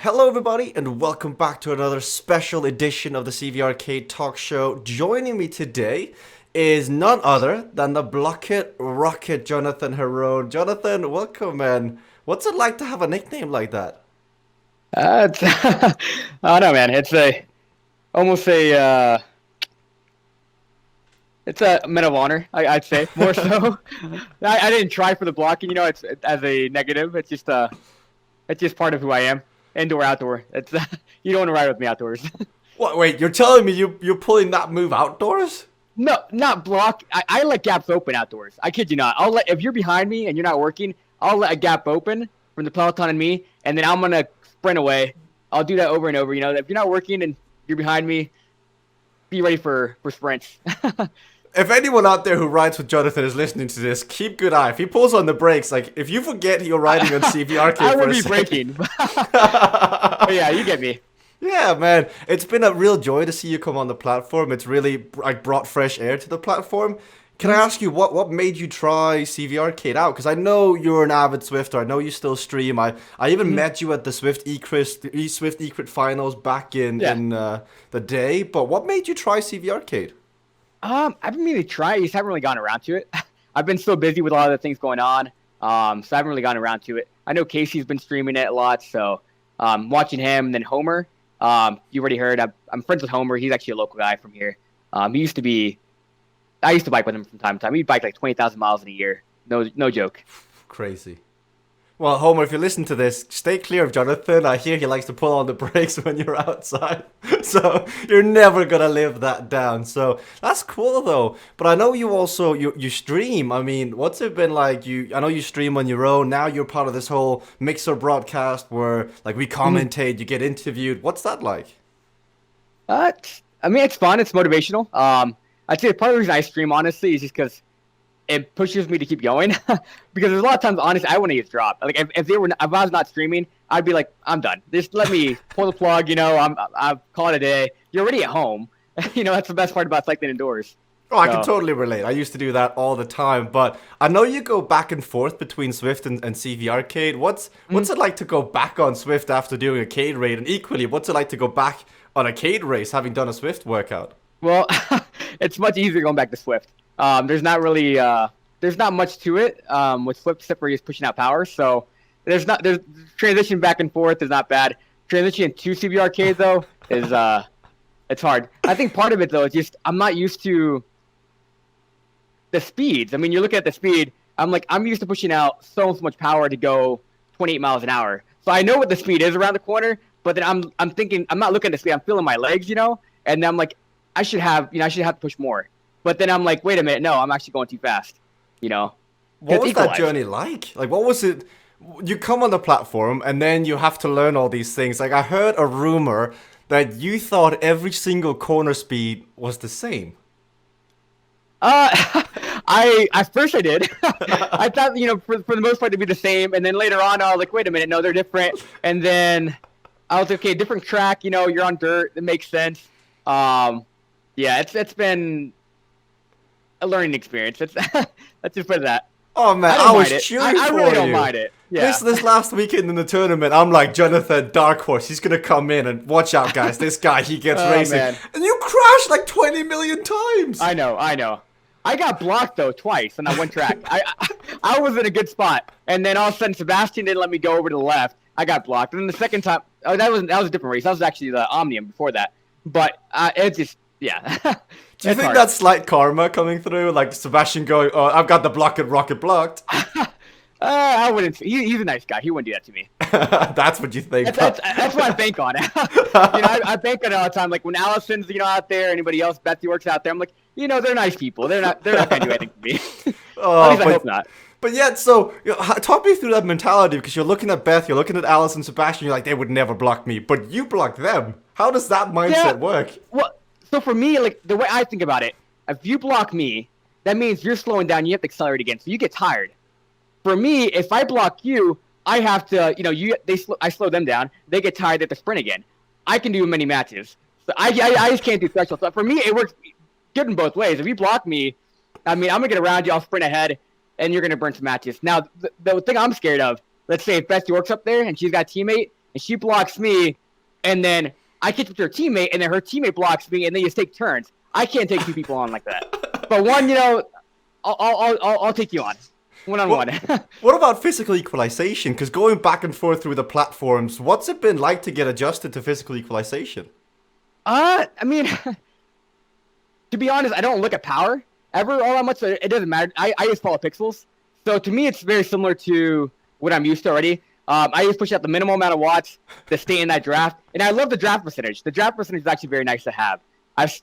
Hello, everybody, and welcome back to another special edition of the CVRcade Talk Show. Joining me today is none other than the Blocket Rocket, Jonathan Giron. Jonathan, welcome, man. What's it like to have a nickname like that? I don't know, man. It's almost it's a medal of honor. I'd say more so. I didn't try for the blocking. It's as a negative. It's just part of who I am. Indoor, outdoor. It's you don't want to ride with me outdoors. What? Wait, you're telling me you're pulling that move outdoors? No, not block. I let gaps open outdoors. I kid you not. If you're behind me and you're not working, I'll let a gap open from the peloton and me, and then I'm gonna sprint away. I'll do that over and over. If you're not working and you're behind me, be ready for sprints. If anyone out there who rides with Jonathan is listening to this, keep good eye. If he pulls on the brakes, like if you forget you're riding on CVRcade I for would a be second. braking. But yeah, you get me. Yeah, man. It's been a real joy to see you come on the platform. It's really like brought fresh air to the platform. Can I ask you what made you try CVRcade out? Because I know you're an avid Swifter. I know you still stream. I even met you at the Swift Ecrit finals back in Yeah. the day. But what made you try CVRcade? I've been meaning to try. I just haven't really gotten around to it. I've been so busy with a lot of the things going on. So I haven't really gotten around to it. I know Casey's been streaming it a lot, so watching him. And then Homer, you already heard. I'm friends with Homer. He's actually a local guy from here. He used to be. I used to bike with him from time to time. He'd bike like 20,000 miles in a year. No joke. Crazy. Well, Homer, if you listen to this, stay clear of Jonathan. I hear he likes to pull on the brakes when you're outside. So you're never going to live that down. So that's cool, though. But I know you also, you stream. I mean, what's it been like? I know you stream on your own. Now you're part of this whole Mixer broadcast where, like, we commentate, you get interviewed. What's that like? It's fun. It's motivational. I'd say part of the reason I stream, honestly, is just because it pushes me to keep going. Because there's a lot of times, honestly, I want to get dropped. Like if I was not streaming, I'd be like, I'm done. Just let me pull the plug. I'm calling it a day. You're already at home. That's the best part about cycling indoors. Oh, I can totally relate. I used to do that all the time, but I know you go back and forth between Swift and CVRcade. What's it like to go back on Swift after doing a Cade raid? And equally, what's it like to go back on a Cade race having done a Swift workout? Well, it's much easier going back to Swift. There's not much to it with Swift except for just pushing out power. So there's transition back and forth is not bad. Transition to CVRcade though is it's hard. I think part of it though is just I'm not used to the speeds. I mean, you're looking at the speed. I'm used to pushing out so much power to go 28 miles an hour. So I know what the speed is around the corner, but then I'm thinking I'm not looking at the speed. I'm feeling my legs, and then I'm like I should have to push more. But then I'm like, wait a minute, no, I'm actually going too fast. What was that journey like? Like, what was it? You come on the platform and then you have to learn all these things. Like, I heard a rumor that you thought every single corner speed was the same. At first I did. I thought, for the most part to be the same. And then later on, I was like, wait a minute, no, they're different. And then I was like, okay, different track, you're on dirt. It makes sense. Yeah, it's been a learning experience. Let's just put it that. Oh man, I was cheering for you. I really don't mind it. Yeah. This last weekend in the tournament, I'm like, Jonathan, dark horse, he's gonna come in and watch out, guys. This guy, he gets racing, man. and you crashed like 20 million times. I know. I got blocked though twice on that one track. I was in a good spot, and then all of a sudden Sebastian didn't let me go over to the left. I got blocked, and then the second time, that was a different race. That was actually the Omnium before that. But it just. Yeah. Do you think that's slight karma coming through? Like Sebastian going, oh, I've got the Blocket Rocket blocked. I wouldn't. He's a nice guy. He wouldn't do that to me. That's what you think. That's what I bank on. I bank on it all the time. Like when Allison's, out there, anybody else, Betsy works out there. I'm like, they're nice people. They're not going to do anything to me. At least I hope not. But yet, so talk me through that mentality because you're looking at Beth, you're looking at Allison, Sebastian. You're like, they would never block me, but you block them. How does that mindset work? Well. So for me, like the way I think about it, if you block me, that means you're slowing down. You have to accelerate again, so you get tired. For me, if I block you, I have to, I slow them down. They get tired. They have to sprint again. I can do many matches. So I just can't do threshold. So for me, it works good in both ways. If you block me, I'm gonna get around you. I'll sprint ahead, and you're gonna burn some matches. Now, the thing I'm scared of, let's say if Bestie works up there and she's got a teammate and she blocks me, and then I catch up to her teammate, and then her teammate blocks me, and then you just take turns. I can't take two people on like that. But one, I'll take you on. One-on-one. What about physical equalization? Because going back and forth through the platforms, what's it been like to get adjusted to physical equalization? I mean, to be honest, I don't look at power ever all that much. So it doesn't matter. I just follow pixels. So to me, it's very similar to what I'm used to already. I just push out the minimal amount of watts to stay in that draft, and I love the draft percentage. The draft percentage is actually very nice to have. I've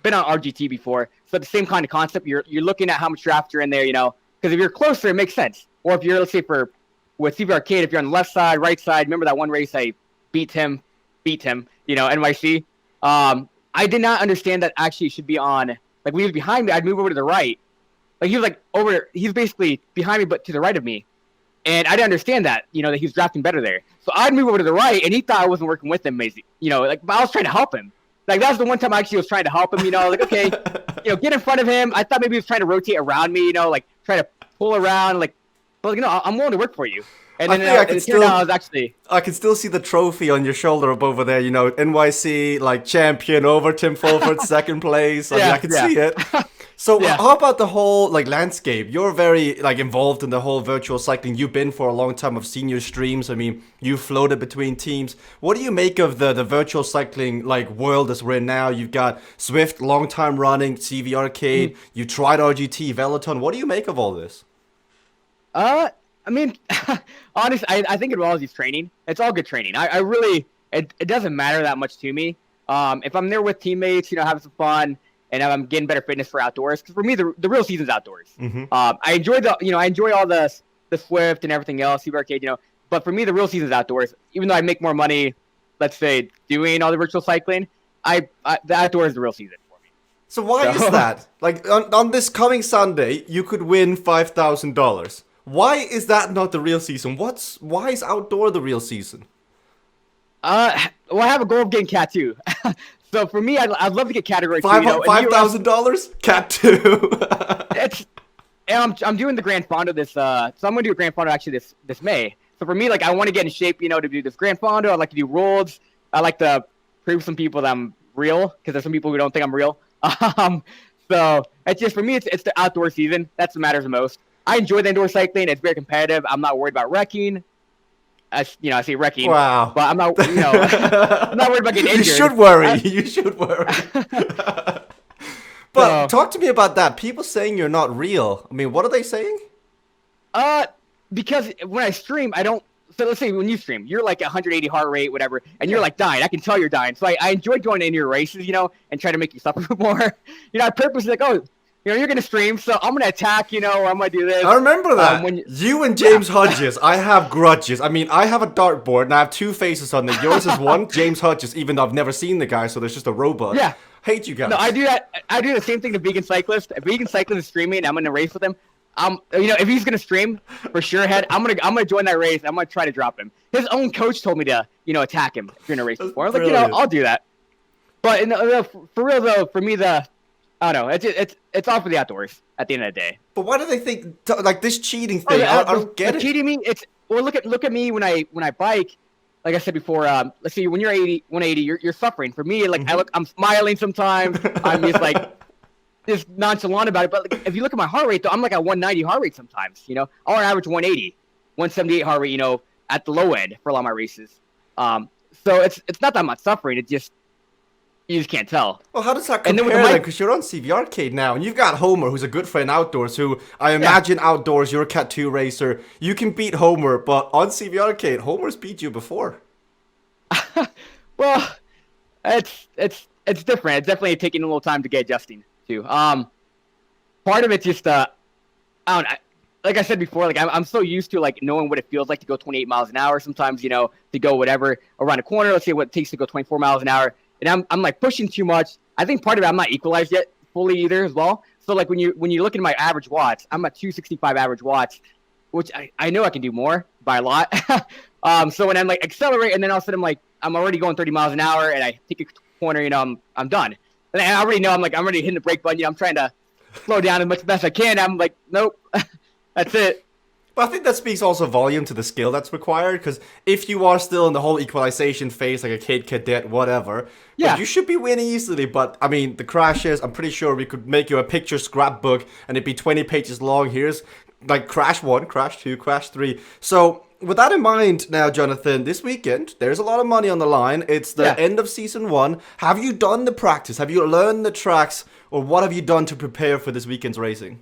been on RGT before, so the same kind of concept. You're looking at how much draft you're in there, because if you're closer, it makes sense. Or if you're, let's say, with CVRcade, if you're on the left side, right side. Remember that one race I beat him, NYC. I did not understand that actually should be on. Like when he was behind me, I'd move over to the right. Like he was he's basically behind me, but to the right of me. And I didn't understand that, that he was drafting better there. So I'd move over to the right, and he thought I wasn't working with him, but I was trying to help him. Like that was the one time I actually was trying to help him, like, okay, get in front of him. I thought maybe he was trying to rotate around me, like try to pull around, but I'm willing to work for you. And then I can still see the trophy on your shoulder up over there, NYC champion over Tim Fulford's second place. I can see it. So how about the whole landscape? You're very involved in the whole virtual cycling. You've been for a long time. I've seen your streams. I mean, you floated between teams. What do you make of the virtual cycling world as we're in now? You've got Swift, long time running, CVRcade. You tried RGT, Veloton. What do you make of all this? I mean, honestly, I think it all is training. It's all good training. I really, it doesn't matter that much to me. If I'm there with teammates, having some fun, and I'm getting better fitness for outdoors. Because for me, the real season's outdoors. Mm-hmm. I enjoy all the Swift and everything else, CVRcade, But for me, the real season's outdoors. Even though I make more money, let's say, doing all the virtual cycling, the outdoors is the real season for me. So why is that? On this coming Sunday, you could win $5,000. Why is that not the real season? Why is outdoor the real season? I have a goal of getting Cat 2. So for me, I'd love to get category 2. $5,000? Cat 2. I'm doing the Grand Fondo so I'm going to do a Grand Fondo actually this May. So for me, I want to get in shape, to do this Grand Fondo. I like to do Worlds. I like to prove some people that I'm real, because there's some people who don't think I'm real. So it's just, for me, it's the outdoor season. That's what matters the most. I enjoy the indoor cycling. It's very competitive. I'm not worried about wrecking. I say wrecking. Wow. But I'm not, I'm not worried about getting injured. You should worry. You should worry. But talk to me about that. People saying you're not real. I mean, what are they saying? Because when I stream, I don't. So let's say when you stream, you're 180 heart rate, whatever, and you're dying. I can tell you're dying. So I enjoy going into your races, and trying to make you suffer more. I purposely you're going to stream, so I'm going to attack, or I'm going to do this. I remember that. You and James Hodges, I have grudges. I mean, I have a dartboard, and I have two faces on it. Yours is one, James Hodges, even though I've never seen the guy, so there's just a robot. Yeah. Hate you guys. No, I do that. I do the same thing to Vegan Cyclist. If Vegan Cyclist is streaming, I'm going to race with him. If he's going to stream, for sure, I'm gonna join that race. I'm going to try to drop him. His own coach told me to, attack him during a race before. I was I'll do that. But for real, though, for me, I don't know. It's all for the outdoors at the end of the day. But why do they think this cheating thing? I don't get it. Cheating me. Look at me when I bike. Like I said before, let's see, when you're 180, you're suffering. For me, mm-hmm. I'm smiling sometimes. I'm just nonchalant about it. But if you look at my heart rate, though, I'm at 190 heart rate sometimes. I'll average 180, 178 heart rate. At the low end for a lot of my races. So it's not that I'm not suffering. It just. You just can't tell. Well, how does that compare then? Because you're on CVRcade now, and you've got Homer, who's a good friend outdoors, who I imagine outdoors, you're a Cat 2 racer. You can beat Homer, but on CVRcade, Homer's beat you before. Well, it's different. It's definitely taking a little time to get adjusting to. Part of it's just I don't know. Like I said before, I'm so used to knowing what it feels like to go 28 miles an hour. Sometimes to go whatever around a corner. Let's say what it takes to go 24 miles an hour. And I'm pushing too much. I think part of it, I'm not equalized yet fully either as well. So when you look at my average watts, I'm at 265 average watts, which I know I can do more by a lot. So when I'm accelerate, and then all of a sudden I'm already going 30 miles an hour, and I take a corner, I'm done. And I already know I'm already hitting the brake button. I'm trying to slow down as much as best I can. I'm nope, that's it. But I think that speaks also volume to the skill that's required, because if you are still in the whole equalization phase, like a Cade Cadet, whatever, Yeah. you should be winning easily. But, I mean, the crashes, I'm pretty sure we could make you a picture scrapbook, and it'd be 20 pages long. Here's, like, crash 1, crash 2, crash 3. So, with that in mind now, Jonathan, this weekend, there's a lot of money on the line. It's the end of Season 1. Have you done the practice? Have you learned the tracks? Or what have you done to prepare for this weekend's racing?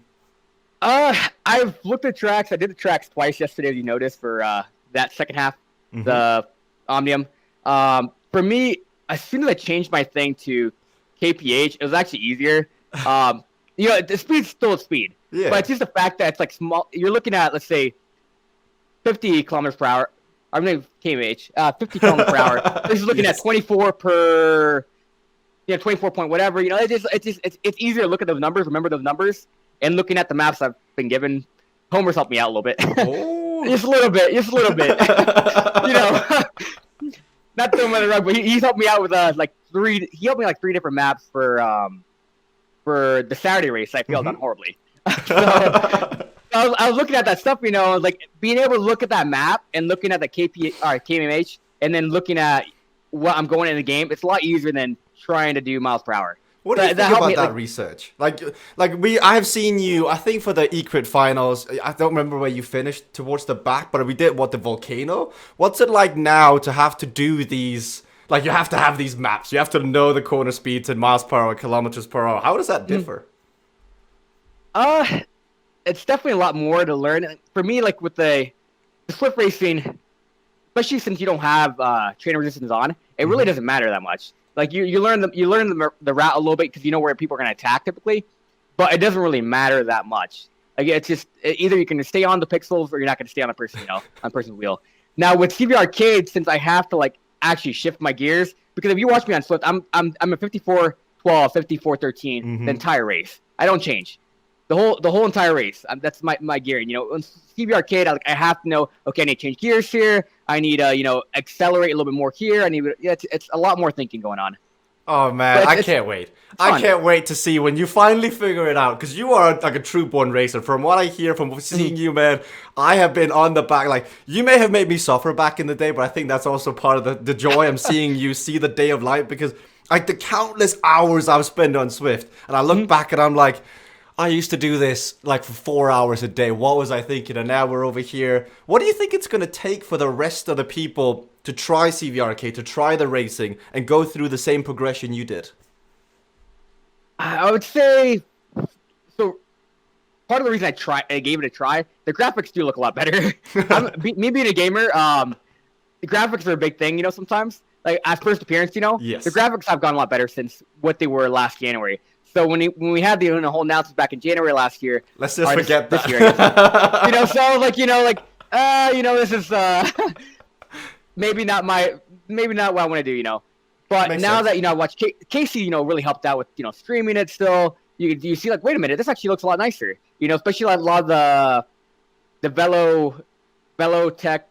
I've looked at tracks. I did the tracks twice yesterday, as you noticed, for that second half, the Omnium. For me, as soon as I changed my thing to KPH, it was actually easier. The speed's still a speed, but it's just the fact that it's like small. You're looking at, let's say, 50 kilometers per hour. I mean, KMH, 50 kilometers per hour. This is looking at 24 per, 24 point whatever. It's easier to look at those numbers, remember those numbers. And looking at the maps I've been given, Homer's helped me out a little bit. Oh. just a little bit. Not throwing him on the rug, but he's helped me out with three. He helped me three different maps for the Saturday race. I failed on horribly. So I was looking at that stuff, like being able to look at that map and looking at the KMH, and then looking at what I'm going in the game. It's a lot easier than trying to do miles per hour. What do you think about that research? I have seen you, I think for the Ecrit finals, I don't remember where you finished towards the back, but we did, the volcano? What's it like now to have to do these, you have to have these maps, you have to know the corner speeds in miles per hour, kilometers per hour. How does that differ? It's definitely a lot more to learn. For me, with the Swift racing, especially since you don't have trainer resistance on, it really doesn't matter that much. You learn the route a little bit because you know where people are going to attack typically, but it doesn't really matter that much. It's just either you can stay on the pixels or you're not going to stay on the person, on person's wheel. Now with CVRcade, since I have to actually shift my gears, because if you watch me on Swift, I'm a 54-12, 54-13 the entire race. I don't change. The whole entire race. That's my gearing. On CVRcade, I have to know. Okay, I need to change gears here. I need to accelerate a little bit more here. It's a lot more thinking going on. Oh man, I can't wait. I can't wait to see when you finally figure it out, because you are a true born racer. From what I hear, from seeing you, man, I have been on the back. You may have made me suffer back in the day, but I think that's also part of the joy I'm seeing you see the day of light, because the countless hours I've spent on Swift, and I look back and I'm like, I used to do this for 4 hours a day. What was I thinking? And now we're over here. What do you think it's going to take for the rest of the people to try CVRcade, to try the racing, and go through the same progression you did? I would say, so part of the reason I gave it a try, the graphics do look a lot better. Me being a gamer, the graphics are a big thing, sometimes. At first appearance, Yes. The graphics have gotten a lot better since what they were last January. So when we had the whole announcement back in January last year, let's just forget that. This year, this is maybe not what I want to do, But Makes now sense. that I watch Casey, really helped out with streaming it. Still, you see wait a minute, this actually looks a lot nicer, especially a lot of the Velo Tech.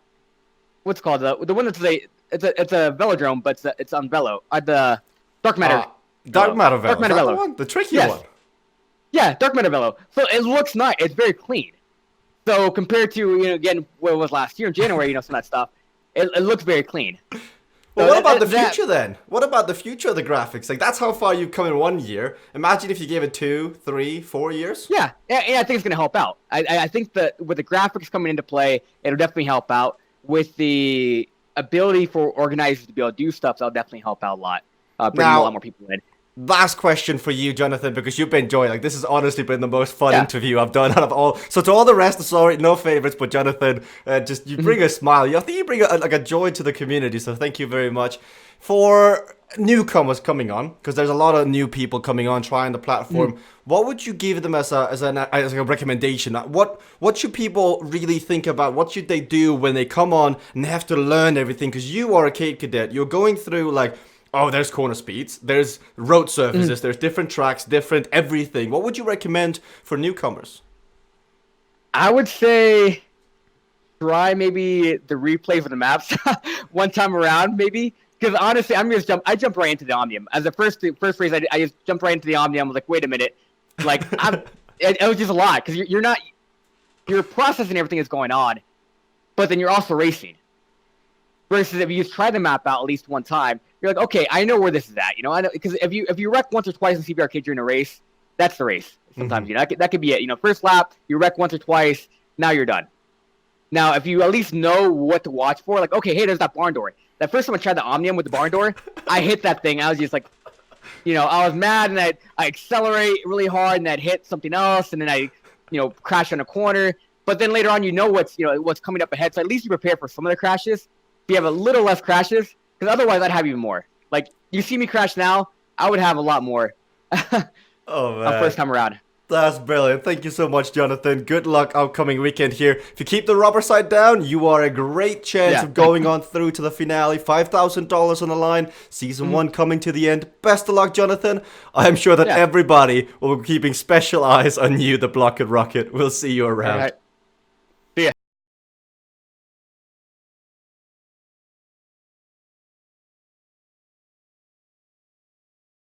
What's it called the one that's it's a velodrome, but it's on Velo. The Dark Matter. Dark Matter Velo. Dark Matter Velo. The one? The tricky one. Yeah, Dark Matter Velo. So it looks nice. It's very clean. So compared to again what it was last year in January, some of that stuff, it looks very clean. Well, what about the future then? What about the future of the graphics? That's how far you've come in 1 year. Imagine if you gave it 2, 3, 4 years. Yeah, I think it's going to help out. I think that with the graphics coming into play, it'll definitely help out. With the ability for organizers to be able to do stuff, that'll definitely help out a lot. Bring a lot more people in. Last question for you, Jonathan, because you've been enjoying. This has honestly been the most fun interview I've done out of all. So to all the rest, sorry, no favorites, but Jonathan, you bring a smile. I think you bring a joy to the community. So thank you very much. For newcomers coming on, because there's a lot of new people coming on trying the platform. What would you give them as a recommendation? What should people really think about? What should they do when they come on and they have to learn everything? Because you are a Cade Cadet. You're going through there's corner speeds, there's road surfaces, there's different tracks, different everything. What would you recommend for newcomers? I would say try maybe the replay for the maps one time around, maybe. Because honestly, I jump right into the Omnium. As the first race, I just jumped right into the Omnium. I was like, wait a minute, it was just a lot because you're not. you're processing everything that's going on, but then you're also racing. Versus if you just try the map out at least one time, you're like, okay, I know where this is at. You know, I know, because if you wreck once or twice in CVRcade during a race, that's the race. Sometimes you know that could be it. You know, first lap you wreck once or twice, now you're done. Now, if you at least know what to watch for, like, okay, hey, there's that barn door. That first time I tried the Omnium with the barn door, I hit that thing. I was just like, you know, I was mad, and I accelerate really hard, and I'd hit something else, and then I, you know, crash on a corner. But then later on, you know what's coming up ahead. So at least you prepare for some of the crashes. If you have a little less crashes, because otherwise I'd have even more. Like, you see me crash now, I would have a lot more. Oh man, first time around. That's brilliant. Thank you so much, Jonathan. Good luck upcoming weekend here. If you keep the rubber side down, you are a great chance of going on through to the finale. $5,000 on the line. Season 1 coming to the end. Best of luck, Jonathan. I am sure that everybody will be keeping special eyes on you, the Blocket Rocket. We'll see you around.